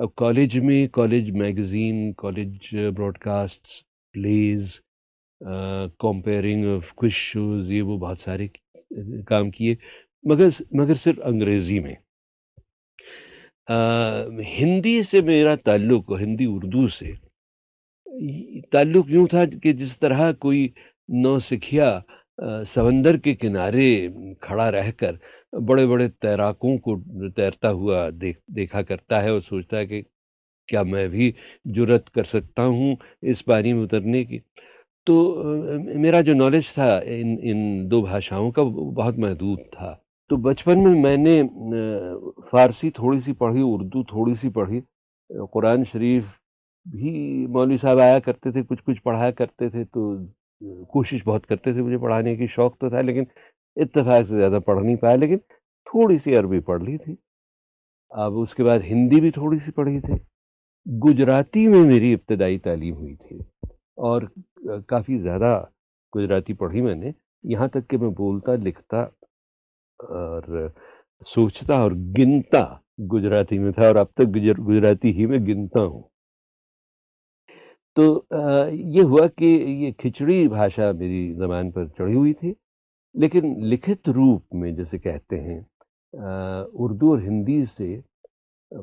اب کالج میں college magazine, college broadcast, plays, compering of quiz shows, یہ وہ بہت سارے کام کیے، مگر صرف انگریزی میں۔ ہندی سے میرا تعلق، ہندی اردو سے تعلق یوں تھا کہ جس طرح کوئی نوسکھیا سمندر کے کنارے کھڑا رہ کر بڑے بڑے تیراکوں کو تیرتا ہوا دیکھا کرتا ہے اور سوچتا ہے کہ کیا میں بھی جرأت کر سکتا ہوں اس پانی میں اترنے کی۔ تو میرا جو نالج تھا ان دو بھاشاؤں کا وہ بہت محدود تھا۔ تو بچپن میں نے فارسی تھوڑی سی پڑھی، اردو تھوڑی سی پڑھی، قرآن شریف بھی مولوی صاحب آیا کرتے تھے، کچھ پڑھایا کرتے تھے، تو کوشش بہت کرتے تھے، مجھے پڑھانے کی شوق تو تھا، لیکن اتفاق سے زیادہ پڑھ نہیں پایا، لیکن تھوڑی سی عربی پڑھ لی تھی۔ اب اس کے بعد ہندی بھی تھوڑی سی پڑھی تھی۔ گجراتی میں میری ابتدائی تعلیم ہوئی تھی اور کافی زیادہ گجراتی پڑھی میں نے، یہاں تک کہ میں بولتا، لکھتا اور سوچتا اور گنتا گجراتی میں تھا، اور اب تک گجراتی ہی میں گنتا ہوں۔ تو یہ ہوا کہ یہ کھچڑی بھاشا میری زبان پر چڑھی ہوئی تھی، لیکن لکھت روپ میں جیسے کہتے ہیں اردو اور ہندی سے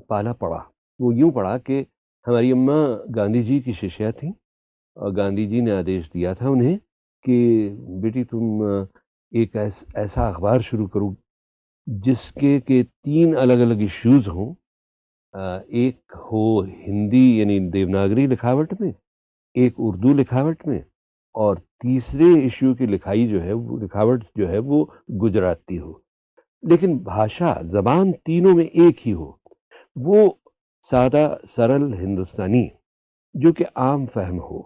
پالا پڑا۔ وہ یوں پڑا کہ ہماری اماں گاندھی جی کی ششیا تھیں، اور گاندھی جی نے آدیش دیا تھا انہیں کہ بیٹی تم ایک ایسا اخبار شروع کرو جس کے 3 الگ الگ ایشوز ہوں، ایک ہو ہندی یعنی دیوناگری لکھاوٹ میں، ایک اردو لکھاوٹ میں، اور تیسرے ایشو کی لکھاوٹ جو ہے وہ گجراتی ہو، لیکن بھاشا زبان تینوں میں ایک ہی ہو، وہ سادہ سرل ہندوستانی جو کہ عام فہم ہو،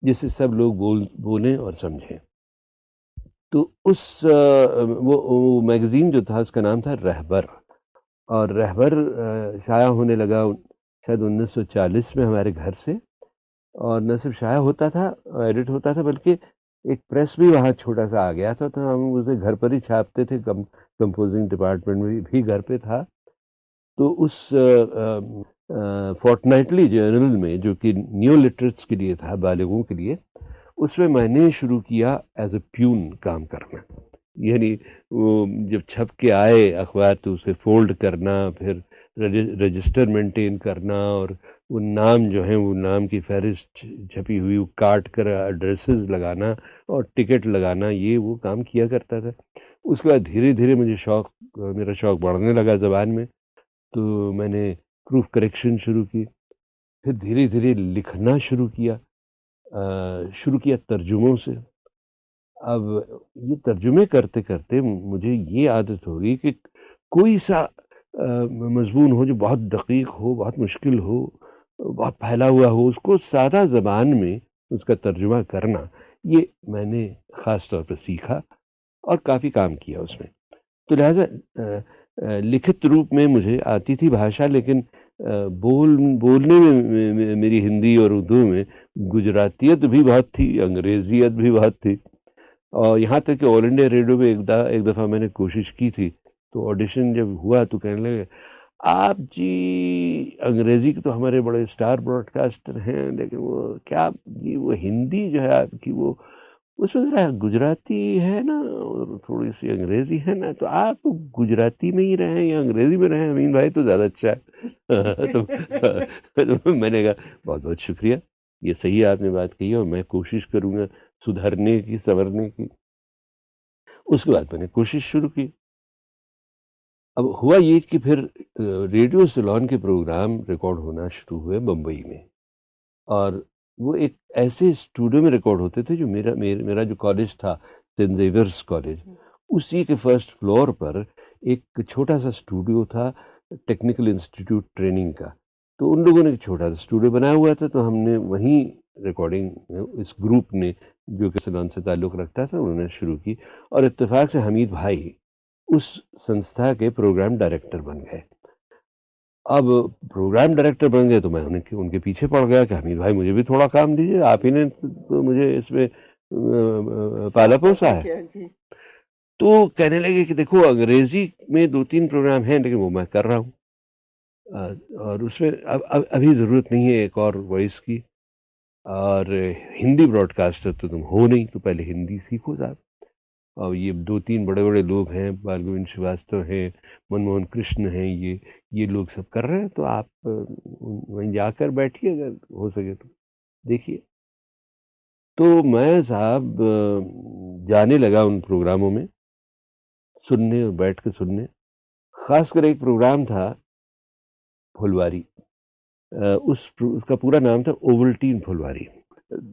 جسے سب لوگ بولیں اور سمجھیں۔ تو اس وہ میگزین جو تھا اس کا نام تھا رہبر، اور رہبر شائع ہونے لگا شاید 1940 میں ہمارے گھر سے، اور نہ صرف شائع ہوتا تھا، ایڈٹ ہوتا تھا، بلکہ ایک پریس بھی وہاں چھوٹا سا آ گیا تھا، تو ہم اسے گھر پر ہی چھاپتے تھے، کمپوزنگ ڈپارٹمنٹ میں بھی گھر پہ تھا۔ تو اس فورٹنائٹلی جرنل میں جو کہ نیو لٹریٹس کے لیے تھا، بالغوں کے لیے، اس میں نے شروع کیا ایز اے پیون کام کرنا، یعنی وہ جب چھپ کے آئے اخبار تو اسے فولڈ کرنا، پھر رجسٹر مینٹین کرنا، اور وہ نام جو ہیں وہ نام کی فہرست چھپی ہوئی وہ کاٹ کر ایڈریسز لگانا اور ٹکٹ لگانا، یہ وہ کام کیا کرتا تھا۔ اس کے بعد دھیرے دھیرے میرا شوق بڑھنے لگا زبان میں، تو میں نے پروف کریکشن شروع کی، پھر دھیرے دھیرے لکھنا شروع کیا ترجموں سے۔ اب یہ ترجمے کرتے کرتے مجھے یہ عادت ہو گئی کہ کوئی سا مضمون ہو جو بہت دقیق ہو، بہت مشکل ہو، بہت پھیلا ہوا ہو، اس کو سادہ زبان میں اس کا ترجمہ کرنا، یہ میں نے خاص طور پر سیکھا اور کافی کام کیا اس میں۔ تو لہٰذا لکھت روپ میں مجھے آتی تھی بھاشا، لیکن بولنے میں میری ہندی اور اردو میں گجراتیت بھی بہت تھی، انگریزیت بھی بہت تھی، اور یہاں تک کہ آل انڈیا ریڈیو میں ایک دفعہ میں نے کوشش کی تھی، تو آڈیشن جب ہوا تو کہنے لگے آپ جی انگریزی کے تو ہمارے بڑے اسٹار براڈ کاسٹر ہیں، لیکن وہ کیا جی وہ ہندی جو ہے آپ کی وہ اس میں ذرا گجراتی ہے نا اور تھوڑی سی انگریزی ہے نا، تو آپ گجراتی میں ہی رہیں یا انگریزی میں رہیں، امین بھائی تو زیادہ اچھا ہے۔ تو میں نے کہا بہت بہت شکریہ، یہ صحیح آپ نے بات کہی، اور میں کوشش کروں گا سدھرنے کی، سنورنے کی۔ اس کے بعد میں نے کوشش شروع کی۔ اب ہوا یہ کہ پھر ریڈیو سیلون کے پروگرام ریکارڈ ہونا شروع ہوئے بمبئی میں، اور وہ ایک ایسے اسٹوڈیو میں ریکارڈ ہوتے تھے جو میرا جو کالج تھا سینٹ زیویئرس کالج، اسی کے فرسٹ فلور پر ایک چھوٹا سا اسٹوڈیو تھا ٹیکنیکل انسٹیٹیوٹ ٹریننگ کا، تو ان لوگوں نے ایک چھوٹا سا اسٹوڈیو بنایا ہوا تھا، تو ہم نے وہیں ریکارڈنگ اس گروپ نے جو کہ سیلون سے تعلق رکھتا تھا انہوں نے شروع کی، اور اتفاق سے حمید بھائی اس سنستھا کے پروگرام ڈائریکٹر بن گئے۔ اب پروگرام ڈائریکٹر بن گئے تو میں ان کے پیچھے پڑ گیا کہ حمید بھائی مجھے بھی تھوڑا کام دیجیے، آپ ہی نے تو مجھے اس میں پالا پوسا ہے۔ تو کہنے لگے کہ دیکھو انگریزی میں 2-3 پروگرام ہیں لیکن وہ میں کر رہا ہوں، اور اس میں اب ابھی ضرورت نہیں ہے ایک اور وائس کی، اور ہندی براڈ کاسٹر تو تم ہو نہیں، تو پہلے ہندی سیکھو صاحب. اور یہ 2-3 بڑے بڑے لوگ ہیں، بھارگوین شریواستو ہیں، منموہن کرشن ہیں، یہ لوگ سب کر رہے ہیں، تو آپ وہیں جا کر بیٹھیے اگر ہو سکے تو دیکھیے. تو میں صاحب جانے لگا ان پروگراموں میں سننے اور بیٹھ کے سننے. خاص کر ایک پروگرام تھا پھلواری، اس کا پورا نام تھا اوولٹین پھلواری.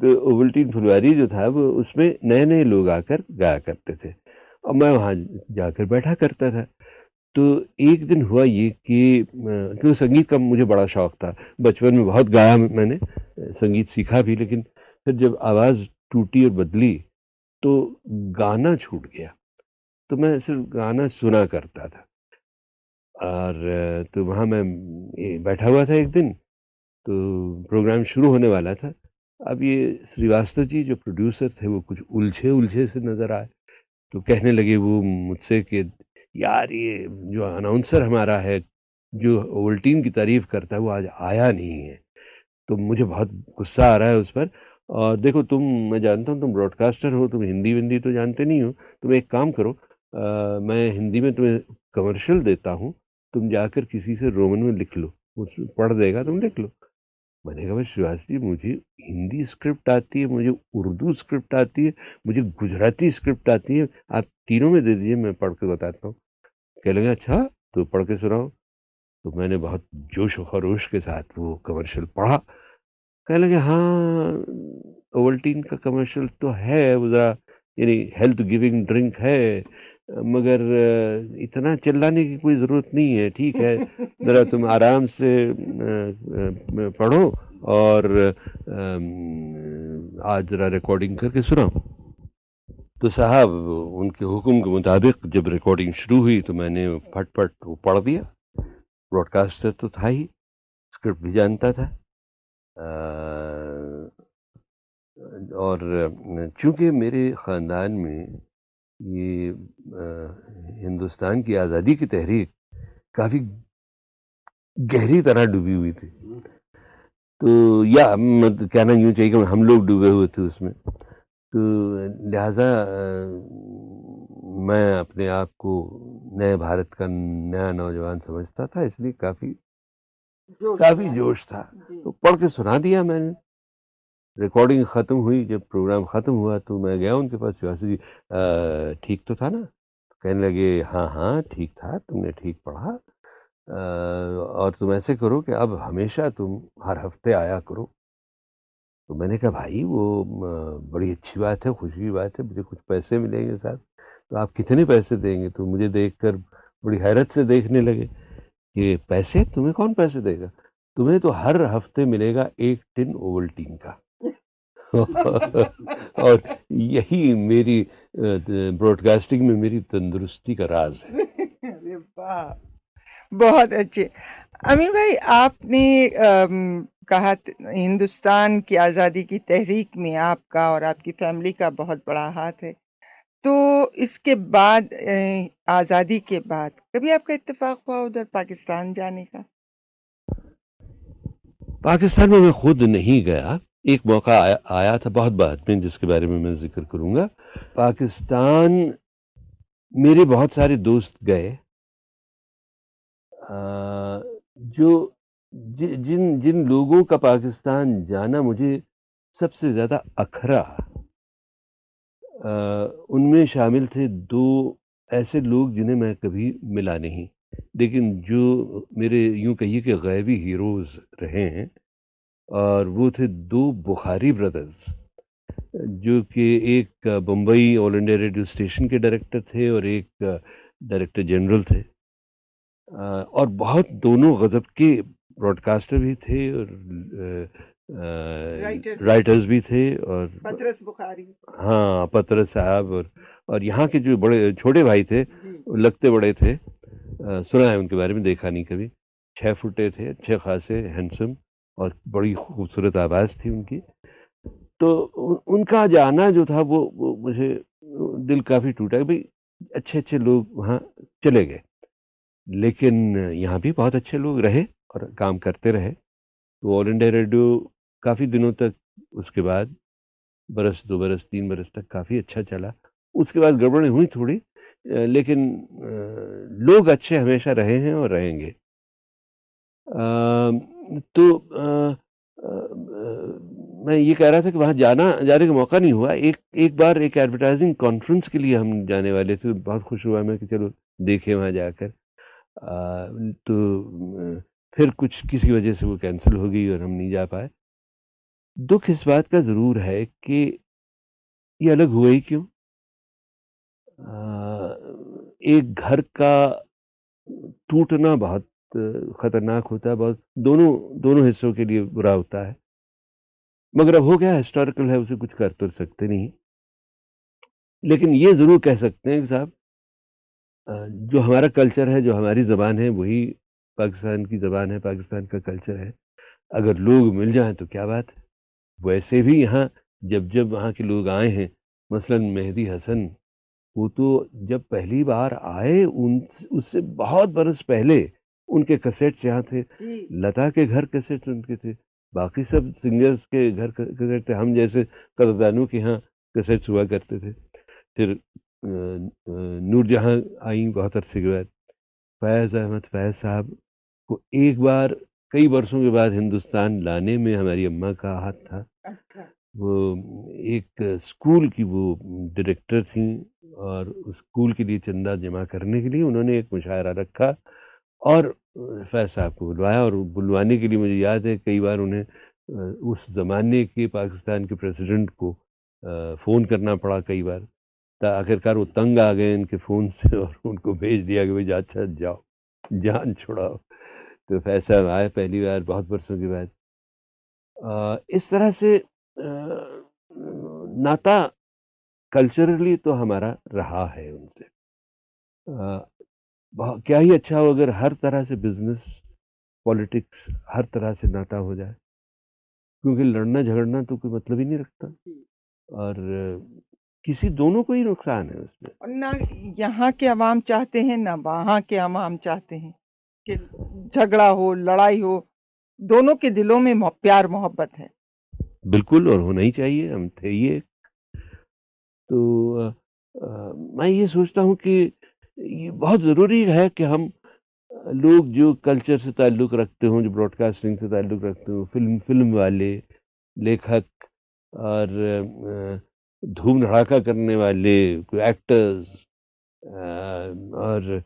تو اوولٹین پھلواری جو تھا وہ اس میں نئے نئے لوگ آ کر گایا کرتے تھے، اور میں وہاں جا کر بیٹھا کرتا تھا. تو ایک دن ہوا یہ کہ سنگیت کا مجھے بڑا شوق تھا، بچپن میں بہت گایا میں نے، سنگیت سیکھا بھی، لیکن پھر جب آواز ٹوٹی اور بدلی تو گانا چھوٹ گیا. تو میں صرف گانا سنا کرتا تھا. اور تو وہاں میں بیٹھا ہوا تھا ایک دن، تو پروگرام شروع ہونے والا تھا. اب یہ سریواستو جی جو پروڈیوسر تھے وہ کچھ الجھے سے نظر آئے، تو کہنے لگے وہ مجھ سے کہ یار یہ جو اناؤنسر ہمارا ہے جو اوولٹین کی تعریف کرتا ہے وہ آج آیا نہیں ہے. تو مجھے بہت غصہ آ رہا ہے اس پر. اور دیکھو میں جانتا ہوں تم براڈ کاسٹر ہو، تم ہندی تو جانتے نہیں ہو، تم ایک کام کرو، میں ہندی میں تمہیں کمرشل دیتا ہوں، تم جا کر کسی سے رومن میں لکھ لو، اس پڑھ دے گا، تم لکھ لو. میں نے کہا بھائی شریواس جی مجھے ہندی اسکرپٹ آتی ہے، مجھے اردو اسکرپٹ آتی ہے، مجھے گجراتی اسکرپٹ آتی ہے، آپ تینوں میں دے دیجیے میں پڑھ کے بتاتا ہوں. کہنے لگا اچھا تو پڑھ کے سناؤ. تو میں نے بہت جوش و خروش کے ساتھ وہ کمرشل پڑھا. کہنے لگے ہاں اوولٹین کا کمرشل تو ہے، وہ ذرا یعنی ہیلتھ گیونگ ڈرنک ہے، مگر اتنا چلانے کی کوئی ضرورت نہیں ہے، ٹھیک ہے ذرا تم آرام سے پڑھو اور آج ذرا ریکارڈنگ کر کے سناؤ. تو صاحب ان کے حکم کے مطابق جب ریکارڈنگ شروع ہوئی تو میں نے پھٹ پھٹ وہ پڑھ دیا. براڈ کاسٹر تو تھا ہی، اسکرپٹ بھی جانتا تھا. اور چونکہ میرے خاندان میں یہ ہندوستان کی آزادی کی تحریک کافی گہری طرح ڈوبی ہوئی تھی، تو یا کہنا یوں چاہیے کہ ہم لوگ ڈوبے ہوئے تھے اس میں. تو لہٰذا میں اپنے آپ کو نئے بھارت کا نیا نوجوان سمجھتا تھا، اس لیے کافی جوش تھا. تو پڑھ کے سنا دیا میں نے. ریکارڈنگ ختم ہوئی، جب پروگرام ختم ہوا تو میں گیا ان کے پاس، جی ٹھیک تو تھا نا؟ کہنے لگے ہاں ٹھیک تھا، تم نے ٹھیک پڑھا، اور تم ایسے کرو کہ اب ہمیشہ تم ہر ہفتے آیا کرو. تو میں نے کہا بھائی وہ بڑی اچھی بات ہے، خوشی کی بات ہے، مجھے کچھ پیسے ملیں گے صاحب. تو آپ کتنے پیسے دیں گے؟ تو مجھے دیکھ کر بڑی حیرت سے دیکھنے لگے کہ پیسے؟ تمہیں کون پیسے دے گا؟ تمہیں تو ہر ہفتے ملے گا 1 ٹن اوولٹین کا. اور یہی میری براڈ کاسٹنگ میں میری تندرستی کا راز ہے. ارے واہ، بہت اچھے. امین بھائی، آپ نے کہا ہندوستان کی آزادی کی تحریک میں آپ کا اور آپ کی فیملی کا بہت بڑا ہاتھ ہے، تو اس کے بعد آزادی کے بعد کبھی آپ کا اتفاق ہوا ادھر پاکستان جانے کا؟ پاکستان میں خود نہیں گیا، ایک موقع آیا تھا بہت بعد میں جس کے بارے میں ذکر کروں گا. پاکستان میرے بہت سارے دوست گئے، جو جن لوگوں کا پاکستان جانا مجھے سب سے زیادہ اکھرا، ان میں شامل تھے 2 ایسے لوگ جنہیں میں کبھی ملا نہیں، لیکن جو میرے یوں کہیے کہ غیبی ہیروز رہے ہیں. اور وہ تھے 2 بخاری بردرز، جو کہ ایک بمبئی آل انڈیا ریڈیو اسٹیشن کے ڈائریکٹر تھے اور ایک ڈائریکٹر جنرل تھے، اور بہت دونوں غضب کے براڈ کاسٹر بھی تھے اور رائٹرز بھی تھے. اور پطرس بخاری، ہاں پطرس صاحب، اور یہاں کے جو بڑے چھوٹے بھائی تھے وہ لگتے بڑے تھے، سنا ہے ان کے بارے میں، دیکھا نہیں کبھی. 6 فٹے تھے، اچھے خاصے ہینڈسم، اور بڑی خوبصورت آواز تھی ان کی. تو ان کا جانا جو تھا وہ مجھے دل کافی ٹوٹا کہ بھئی اچھے لوگ وہاں چلے گئے، لیکن یہاں بھی بہت اچھے لوگ رہے. اور کام کرتے رہے. تو آل انڈیا ریڈیو کافی دنوں تک، اس کے بعد برس 2 برس 3 برس تک کافی اچھا چلا. اس کے بعد گڑبڑیں ہوئی تھوڑی، لیکن لوگ اچھے ہمیشہ رہے ہیں اور رہیں گے. تو میں یہ کہہ رہا تھا کہ وہاں جانے کا موقع نہیں ہوا. ایک بار ایک ایڈورٹائزنگ کانفرنس کے لیے ہم جانے والے تھے. بہت خوش ہوا میں کہ چلو دیکھیں وہاں جا کر. تو پھر کچھ کسی وجہ سے وہ کینسل ہو گئی اور ہم نہیں جا پائے. دکھ اس بات کا ضرور ہے کہ یہ الگ ہوا ہی کیوں. ایک گھر کا ٹوٹنا بہت خطرناک ہوتا ہے، بہت دونوں حصوں کے لیے برا ہوتا ہے. مگر اب ہو گیا، ہسٹوریکل ہے، اسے کچھ کر تو سکتے نہیں. لیکن یہ ضرور کہہ سکتے ہیں کہ صاحب جو ہمارا کلچر ہے، جو ہماری زبان ہے، وہی پاکستان کی زبان ہے، پاکستان کا کلچر ہے. اگر لوگ مل جائیں تو کیا بات ہے. ویسے بھی یہاں جب وہاں کے لوگ آئے ہیں، مثلا مہدی حسن، وہ تو جب پہلی بار آئے اس سے بہت برس پہلے ان کے کیسٹس یہاں تھے. لتا کے گھر کیسٹس ان کے تھے، باقی سب سنگرز کے گھر کیسٹ تھے. ہم جیسے قدردانوں کے یہاں کیسٹس ہوا کرتے تھے. پھر نور جہاں آئیں بہت عرصے کے بعد. فیض احمد فیض صاحب کو ایک بار کئی برسوں کے بعد ہندوستان لانے میں ہماری اماں کا ہاتھ تھا. وہ ایک اسکول کی وہ ڈائریکٹر تھیں، اور اسکول کے لیے چندہ جمع کرنے کے لیے انہوں نے ایک مشاعرہ رکھا اور فیض صاحب کو بلوایا. اور بلوانے کے لیے مجھے یاد ہے کئی بار انہیں اس زمانے کے پاکستان کے پریزیڈنٹ کو فون کرنا پڑا کئی بار. آخرکار وہ تنگ آ گئے ان کے فون سے اور ان کو بھیج دیا کہ بھائی اچھا جاؤ، جان چھوڑاؤ. تو فیض صاحب آئے پہلی بار بہت برسوں کے بعد. اس طرح سے ناتا کلچرلی تو ہمارا رہا ہے ان سے. کیا ہی اچھا ہو اگر ہر طرح سے بزنس، پولیٹکس، ہر طرح سے ناتا ہو جائے، کیونکہ لڑنا جھگڑنا تو کوئی مطلب ہی نہیں رکھتا، اور کسی دونوں کو ہی نقصان ہے اس میں. اور نہ یہاں کے عوام چاہتے ہیں نہ وہاں کے عوام چاہتے ہیں کہ جھگڑا ہو، لڑائی ہو. دونوں کے دلوں میں پیار محبت ہے. بالکل، اور ہونا ہی چاہیے. ہم تھے ہی ایک. تو میں یہ سوچتا ہوں کہ یہ بہت ضروری ہے کہ ہم لوگ جو کلچر سے تعلق رکھتے ہوں، جو براڈ کاسٹنگ سے تعلق رکھتے ہوں، فلم والے، لیکھک، اور دھوم دھڑاکہ کرنے والے کوئی ایکٹرز اور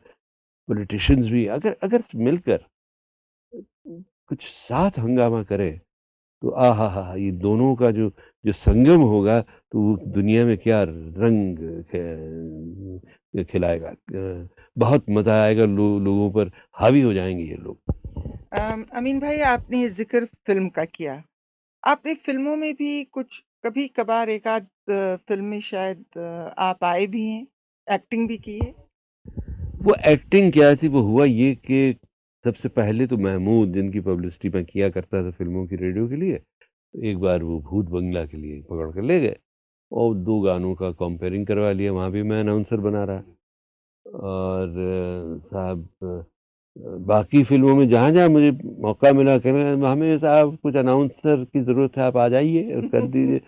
پولیٹیشنز بھی اگر مل کر کچھ ساتھ ہنگامہ کرے تو ہاں یہ دونوں کا جو سنگم ہوگا تو وہ دنیا میں کیا رنگ کھلائے گا. بہت مزہ آئے گا، لوگوں پر حاوی ہو جائیں گے یہ لوگ. امین بھائی، آپ نے ذکر فلم کا کیا. آپ نے فلموں میں بھی کچھ کبھی کبھار ایک آدھ فلم میں شاید آپ آئے بھی ہیں، ایکٹنگ بھی کی ہے. وہ ایکٹنگ کیا تھی، وہ ہوا یہ کہ سب سے پہلے تو محمود، جن کی پبلسٹی میں کیا کرتا تھا فلموں کی، ریڈیو کے لیے، ایک بار وہ بھوت بنگلہ کے لیے پکڑ کر لے گئے اور 2 گانوں کا کمپیئرنگ کروا لیا. وہاں بھی میں اناؤنسر بنا رہا. اور صاحب باقی فلموں میں جہاں مجھے موقع ملا کہ ہمیں صاحب کچھ اناؤنسر کی ضرورت ہے، آپ آ جائیے اور کر دیجیے.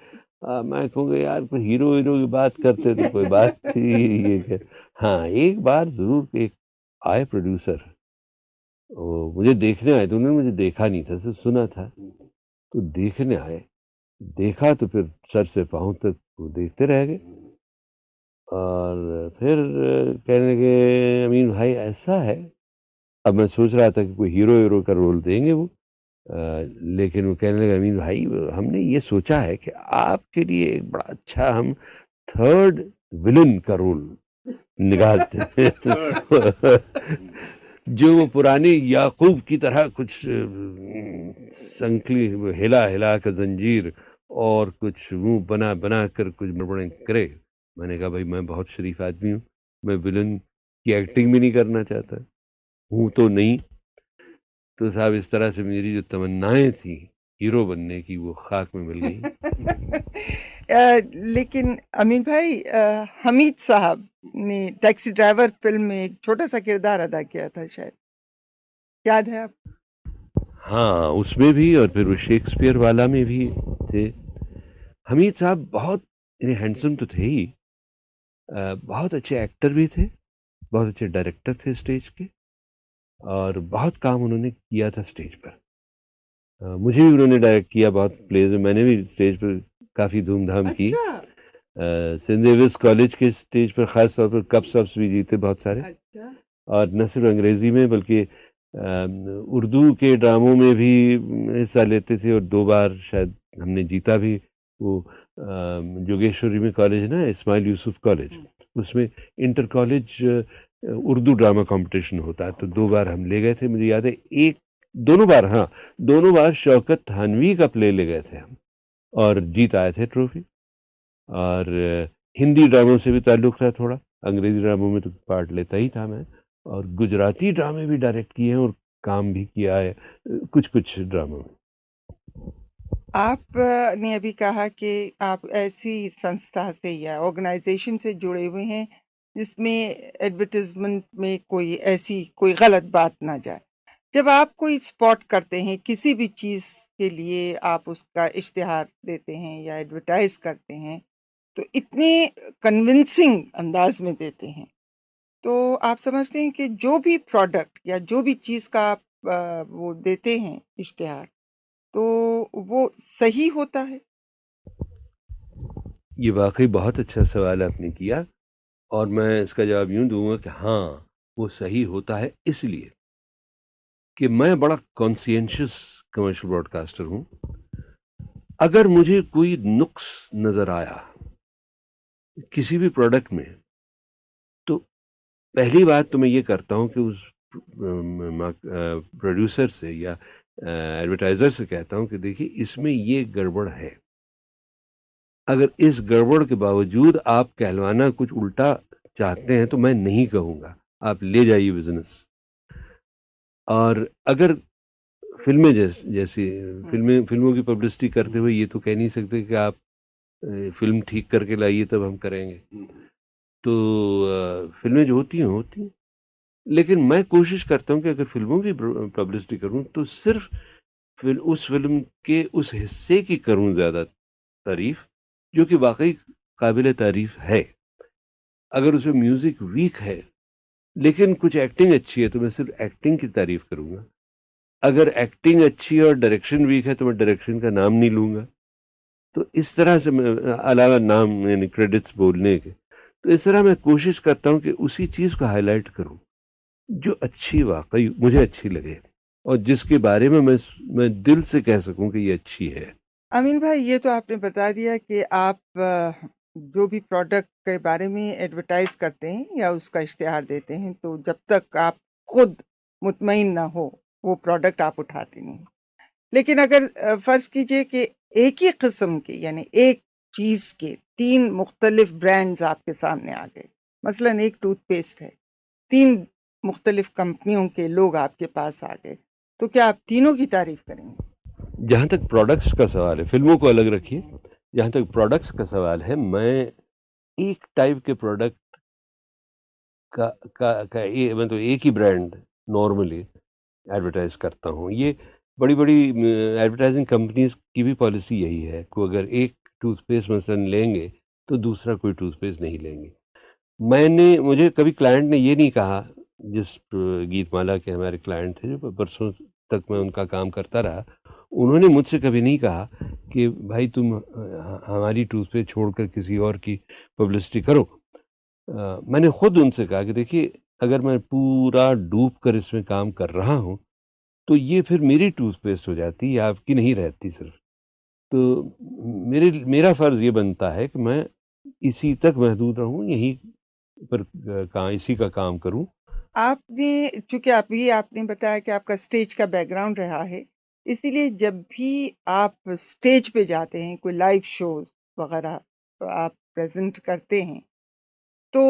میں کہوں گا یار کوئی ہیرو کی بات کرتے تو کوئی بات تھی یہ کہ ہاں ایک بار ضرور ایک آئے پروڈیوسر، وہ مجھے دیکھنے آئے. تو انہوں نے مجھے دیکھا نہیں تھا، صرف سنا تھا. تو دیکھنے آئے، دیکھا تو پھر سر سے پاؤں تک وہ دیکھتے رہ گئے. اور پھر کہنے لگے امین بھائی ایسا ہے. اب میں سوچ رہا تھا کہ کوئی ہیرو کا رول دیں گے وہ، لیکن وہ کہنے لگا امین بھائی ہم نے یہ سوچا ہے کہ آپ کے لیے ایک بڑا اچھا ہم 3rd ولن کا رول نکالتے ہیں جو وہ پرانی یعقوب کی طرح کچھ سنکلی ہلا کر زنجیر اور کچھ منہ بنا کر کچھ بڑبڑیں کرے. میں نے کہا بھائی میں بہت شریف آدمی ہوں، میں ولن کی ایکٹنگ بھی نہیں کرنا چاہتا ہوں تو نہیں. تو صاحب اس طرح سے میری جو تمنائیں تھیں ہیرو بننے کی وہ خاک میں مل گئی. لیکن امین بھائی، حمید صاحب نے ٹیکسی ڈرائیور فلم میں ایک چھوٹا سا کردار ادا کیا تھا، شاید یاد ہے آپ؟ ہاں اس میں بھی، اور پھر وہ شیکسپیئر والا میں بھی تھے. حمید صاحب بہت ہینڈسم تو تھے ہی، بہت اچھے ایکٹر بھی تھے، بہت اچھے ڈائریکٹر تھے اسٹیج کے، اور بہت کام انہوں نے کیا تھا اسٹیج پر. مجھے بھی انہوں نے ڈائریکٹ کیا بہت پلیز میں، میں نے بھی اسٹیج پر کافی دھوم دھام کی. اچھا سینٹ ڈیوس کالج کے اسٹیج پر خاص طور پر کپس وپس بھی جیتے بہت سارے، اچھا اور نہ صرف انگریزی میں بلکہ اردو کے ڈراموں میں بھی حصہ لیتے تھے، اور 2 بار شاید ہم نے جیتا بھی. وہ جوگیشوری میں کالج ہے نا، اسماعیل یوسف کالج، اس میں inter college Urdu drama competition ہوتا ہے، تو 2 بار ہم لے گئے تھے. مجھے یاد ہے دونوں بار شوکت تھانوی کا پلے لے گئے تھے ہم، اور جیت آئے تھے ٹرافی. اور ہندی ڈراموں سے بھی تعلق تھا تھوڑا، انگریزی ڈراموں میں تو پارٹ لیتا ہی تھا میں، اور گجراتی ڈرامے بھی ڈائریکٹ کیے ہیں اور کام بھی کیا ہے کچھ ڈراموں میں. آپ نے ابھی کہا کہ آپ ایسی سنستھا سے یا آرگنائزیشن سے جڑے ہوئے ہیں جس میں ایڈورٹیزمنٹ میں کوئی غلط بات نہ جائے. جب آپ کوئی اسپاٹ کرتے ہیں کسی بھی چیز کے لیے، آپ اس کا اشتہار دیتے ہیں یا ایڈورٹائز کرتے ہیں تو اتنے کنونسنگ انداز میں دیتے ہیں، تو آپ سمجھتے ہیں کہ جو بھی پروڈکٹ یا جو بھی چیز کا آپ وہ دیتے ہیں اشتہار، تو وہ صحیح ہوتا ہے؟ یہ واقعی بہت اچھا سوال آپ نے کیا، اور میں اس کا جواب یوں دوں گا کہ ہاں وہ صحیح ہوتا ہے، اس لیے کہ میں بڑا کانسینشیس کمرشل براڈ کاسٹر ہوں. اگر مجھے کوئی نقص نظر آیا کسی بھی پروڈکٹ میں، تو پہلی بات تو میں یہ کرتا ہوں کہ اس پروڈیوسر سے یا ایڈورٹائزر سے کہتا ہوں کہ دیکھیے اس میں یہ گڑبڑ ہے. اگر اس گڑبڑ کے باوجود آپ کہلوانا کچھ الٹا چاہتے ہیں تو میں نہیں کہوں گا، آپ لے جائیے بزنس. اور اگر فلمیں جیسی فلموں کی پبلسٹی کرتے ہوئے یہ تو کہہ نہیں سکتے کہ آپ فلم ٹھیک کر کے لائیے تب ہم کریں گے. تو فلمیں جو ہوتی ہیں، لیکن میں کوشش کرتا ہوں کہ اگر فلموں کی پبلسٹی کروں تو صرف اس فلم کے اس حصے کی کروں زیادہ تعریف جو کہ واقعی قابل تعریف ہے. اگر اس میں میوزک ویک ہے لیکن کچھ ایکٹنگ اچھی ہے تو میں صرف ایکٹنگ کی تعریف کروں گا. اگر ایکٹنگ اچھی ہے اور ڈائریکشن ویک ہے تو میں ڈائریکشن کا نام نہیں لوں گا. تو اس طرح سے میں علاوہ نام یعنی کریڈٹس بولنے کے، تو اس طرح میں کوشش کرتا ہوں کہ اسی چیز کو ہائی لائٹ کروں جو اچھی واقعی مجھے اچھی لگے، اور جس کے بارے میں میں دل سے کہہ سکوں کہ یہ اچھی ہے. امین بھائی، یہ تو آپ نے بتا دیا کہ آپ جو بھی پروڈکٹ کے بارے میں ایڈورٹائز کرتے ہیں یا اس کا اشتہار دیتے ہیں، تو جب تک آپ خود مطمئن نہ ہو وہ پروڈکٹ آپ اٹھاتے نہیں. لیکن اگر فرض کیجئے کہ ایک ہی قسم کے یعنی ایک چیز کے 3 مختلف برانڈز آپ کے سامنے آ گئے، مثلا ایک ٹوتھ پیسٹ ہے، 3 مختلف کمپنیوں کے لوگ آپ کے پاس آ گئے، تو کیا آپ تینوں کی تعریف کریں گے؟ جہاں تک پروڈکٹس کا سوال ہے، فلموں کو الگ رکھیے، جہاں تک پروڈکٹس کا سوال ہے، میں ایک ٹائپ کے پروڈکٹ مطلب ایک ہی برانڈ نارملی ایڈورٹائز کرتا ہوں. یہ بڑی ایڈورٹائزنگ کمپنیز کی بھی پالیسی یہی ہے کہ اگر ایک ٹوتھ پیسٹ مثلا لیں گے تو دوسرا کوئی ٹوتھ پیسٹ نہیں لیں گے. مجھے کبھی کلائنٹ نے یہ نہیں کہا، جس گیت مالا کے ہمارے کلائنٹ تھے جو برسوں تک میں ان کا کام کرتا رہا، انہوں نے مجھ سے کبھی نہیں کہا کہ بھائی تم ہماری ٹوتھ پیسٹ چھوڑ کر کسی اور کی پبلسٹی کرو. میں نے خود ان سے کہا کہ دیکھیے اگر میں پورا ڈوب کر اس میں کام کر رہا ہوں تو یہ پھر میری ٹوتھ پیسٹ ہو جاتی ہے، آپ کی نہیں رہتی صرف. تو میرا فرض یہ بنتا ہے کہ میں اسی تک محدود رہوں، یہیں پر اسی کا کام کروں. آپ نے چونکہ آپ نے بتایا کہ آپ کا اسٹیج کا بیک گراؤنڈ رہا ہے، اسی لیے جب بھی آپ اسٹیج پہ جاتے ہیں، کوئی لائیو شوز وغیرہ آپ پریزنٹ کرتے ہیں، تو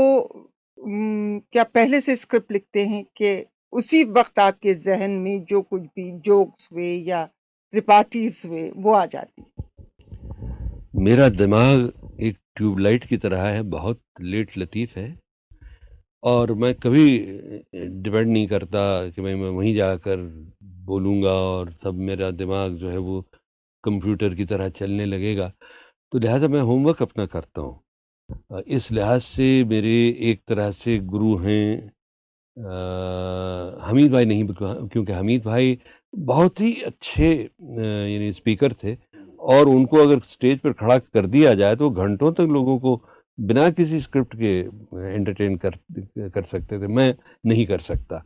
کیا پہلے سے اسکرپٹ لکھتے ہیں کہ اسی وقت آپ کے ذہن میں جو کچھ بھی جوکس ہوئے یا ریپارٹیز ہوئے وہ آ جاتی؟ میرا دماغ ایک ٹیوب لائٹ کی طرح ہے، بہت لیٹ لطیف ہے، اور میں کبھی ڈیپینڈ نہیں کرتا کہ میں وہیں جا کر بولوں گا اور سب میرا دماغ جو ہے وہ کمپیوٹر کی طرح چلنے لگے گا. تو لہٰذا میں ہوم ورک اپنا کرتا ہوں. اس لحاظ سے میرے ایک طرح سے گرو ہیں حمید بھائی نہیں، کیونکہ حمید بھائی بہت ہی اچھے یعنی اسپیکر تھے، اور ان کو اگر اسٹیج پر کھڑا کر دیا جائے تو گھنٹوں تک لوگوں کو بنا کسی اسکرپٹ کے انٹرٹین کر سکتے تھے. میں نہیں کر سکتا.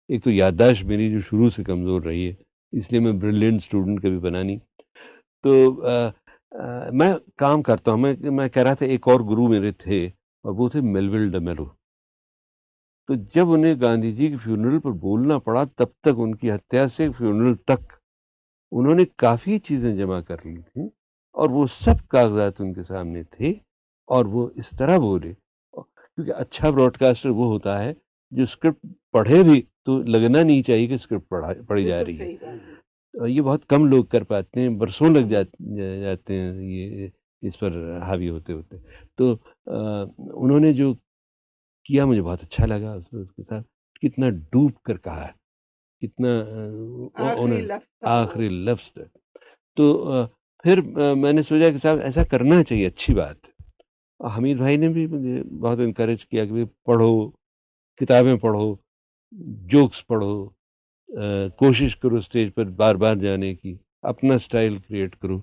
ایک تو یادداشت میری جو شروع سے کمزور رہی ہے، اس لیے میں بریلینٹ اسٹوڈنٹ کبھی بنا نہیں. تو میں کام کرتا ہوں. میں کہہ رہا تھا ایک اور گرو میرے تھے، اور وہ تھے میلول ڈمیلو. تو جب انہیں گاندھی جی کے فیونرل پر بولنا پڑا، تب تک ان کی ہتیا سے فیونرل تک انہوں نے کافی چیزیں جمع کر لی تھیں، اور وہ سب کاغذات ان کے سامنے تھے، اور وہ اس طرح بولے. کیونکہ اچھا براڈ کاسٹر وہ ہوتا ہے جو اسکرپٹ پڑھے بھی تو لگنا نہیں چاہیے کہ اسکرپٹ پڑھی جا رہی ہے. یہ بہت کم لوگ کر پاتے ہیں، برسوں لگ جاتے ہیں یہ اس پر حاوی ہوتے ہوتے. تو انہوں نے جو کیا مجھے بہت اچھا لگا. اس کے ساتھ کتنا ڈوب کر کہا ہے، کتنا آخری لفظ تک. تو پھر میں نے سوچا کہ صاحب ایسا کرنا چاہیے، اچھی بات. حمید بھائی نے بھی مجھے بہت انکریج کیا کہ پڑھو، کتابیں پڑھو، جوکس پڑھو، کوشش کرو اسٹیج پر بار بار جانے کی، اپنا سٹائل کریٹ کرو.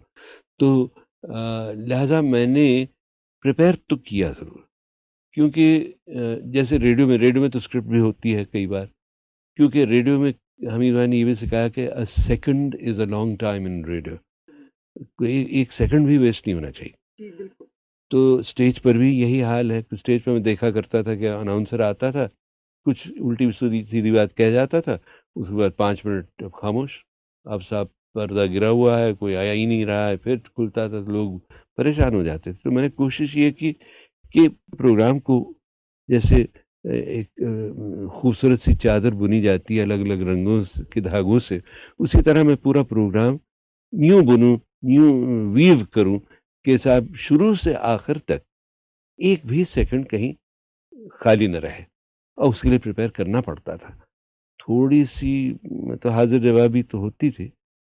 تو لہذا میں نے پریپیئر تو کیا ضرور، کیونکہ جیسے ریڈیو میں تو اسکرپٹ بھی ہوتی ہے کئی بار، کیونکہ ریڈیو میں حمید بھائی نے یہ بھی سکھایا کہ a second is a long time in radio. ایک سیکنڈ بھی ویسٹ نہیں ہونا چاہیے. تو اسٹیج پر بھی یہی حال ہے. اسٹیج پر میں دیکھا کرتا تھا کہ اناؤنسر آتا تھا، کچھ الٹی سیدھی بات کہہ جاتا تھا، اس کے بعد 5 منٹ خاموش. اب صاحب پردہ گرا ہوا ہے، کوئی آیا ہی نہیں رہا ہے، پھر کھلتا تھا، لوگ پریشان ہو جاتے تھے. تو میں نے کوشش یہ کی کہ پروگرام کو جیسے ایک خوبصورت سی چادر بنی جاتی ہے الگ الگ رنگوں کے دھاگوں سے، اسی طرح میں پورا پروگرام یوں بنوں، یوں ویو کروں کہ صاحب شروع سے آخر تک ایک بھی سیکنڈ کہیں خالی نہ رہے. اور اس کے لیے پریپیئر کرنا پڑتا تھا. تھوڑی سی تو حاضر جوابی تو ہوتی تھی،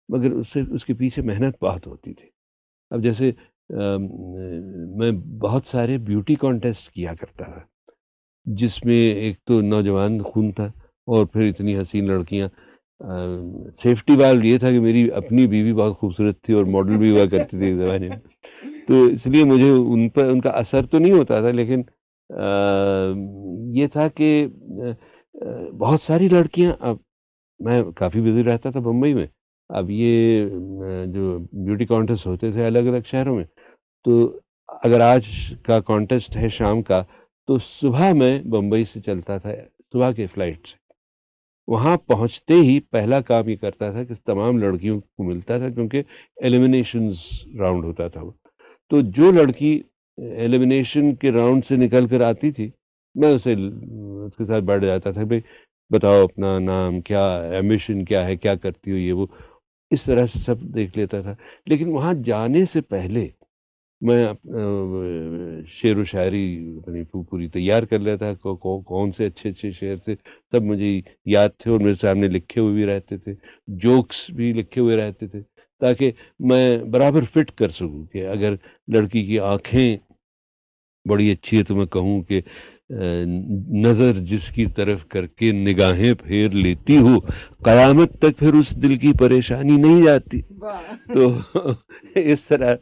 مگر اس کے پیچھے محنت بہت ہوتی تھی. اب جیسے میں بہت سارے بیوٹی کانٹیسٹ کیا کرتا تھا، جس میں ایک تو نوجوان خون تھا، اور پھر اتنی حسین لڑکیاں. سیفٹی وال یہ تھا کہ میری اپنی بیوی بہت خوبصورت تھی اور ماڈل بھی ہوا کرتی تھی اس زمانے میں. تو اس لیے مجھے ان کا اثر تو نہیں ہوتا تھا، لیکن یہ تھا کہ بہت ساری لڑکیاں. اب میں کافی بزی رہتا تھا بمبئی میں. اب یہ جو بیوٹی کانٹیسٹ ہوتے تھے الگ الگ شہروں میں، تو اگر آج کا کانٹیسٹ ہے شام کا، تو صبح میں بمبئی سے چلتا تھا، صبح کے فلائٹ سے. وہاں پہنچتے ہی پہلا کام یہ کرتا تھا کہ تمام لڑکیوں کو ملتا تھا، کیونکہ ایلیمینیشنز راؤنڈ ہوتا تھا وہ. تو جو لڑکی ایلیمینیشن کے راؤنڈ سے نکل کر آتی تھی، میں اس کے ساتھ بیٹھ جاتا تھا. بھائی بتاؤ اپنا نام کیا، ایمبیشن کیا ہے، کیا کرتی ہو، یہ وہ. اس طرح سے سب دیکھ لیتا تھا. لیکن وہاں جانے سے پہلے میں شعر و شاعری اپنی پوری تیار کر لیتا. کون سے اچھے اچھے شعر تھے سب مجھے یاد تھے، اور میرے سامنے لکھے ہوئے بھی رہتے تھے، جوکس بھی لکھے ہوئے رہتے تھے، تاکہ میں برابر فٹ کر سکوں کہ اگر لڑکی کی آنکھیں بڑی اچھی ہے تو میں کہوں کہ نظر جس کی طرف کر کے نگاہیں پھیر لیتی ہو، قیامت تک پھر اس دل کی پریشانی نہیں جاتی. تو اس طرح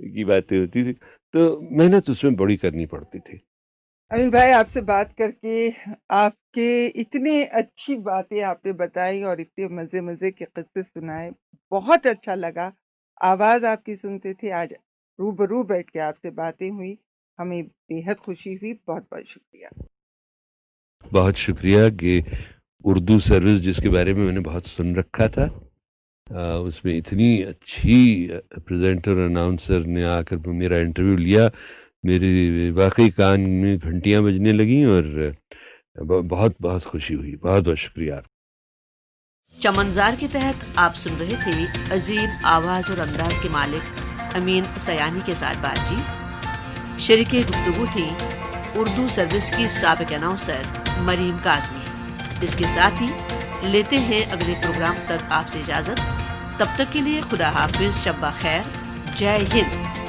کی باتیں ہوتی تھی. تو محنت اس میں بڑی کرنی پڑتی تھی. امین بھائی، آپ سے بات کر کے، آپ کے اتنے اچھی باتیں آپ نے بتائی اور اتنے مزے مزے کے قصے سنائے، بہت اچھا لگا. آواز آپ کی سنتے تھے، آج روبرو بیٹھ کے آپ سے باتیں ہوئی، ہمیں بے حد خوشی ہوئی. بہت بہت شکریہ. بہت شکریہ کہ اردو سروس جس کے بارے میں نے بہت سن رکھا تھا، اس میں اتنی اچھی پریزنٹر اناؤنسر نے آ کر میرا انٹرویو لیا. میری واقعی کان میں گھنٹیاں بجنے لگیں، اور بہت بہت خوشی ہوئی. بہت بہت شکریہ. چمنزار کے تحت آپ سن رہے تھے عظیم آواز اور انداز کے مالک امین سیانی کے ساتھ بات چیت. شریک گفتگو تھی اردو سروس کی سابق اناؤنسر مریم کاظمی. اس کے ساتھ ہی لیتے ہیں اگلے پروگرام تک آپ سے اجازت. تب تک کے لیے خدا حافظ، شب بخیر، جے ہند.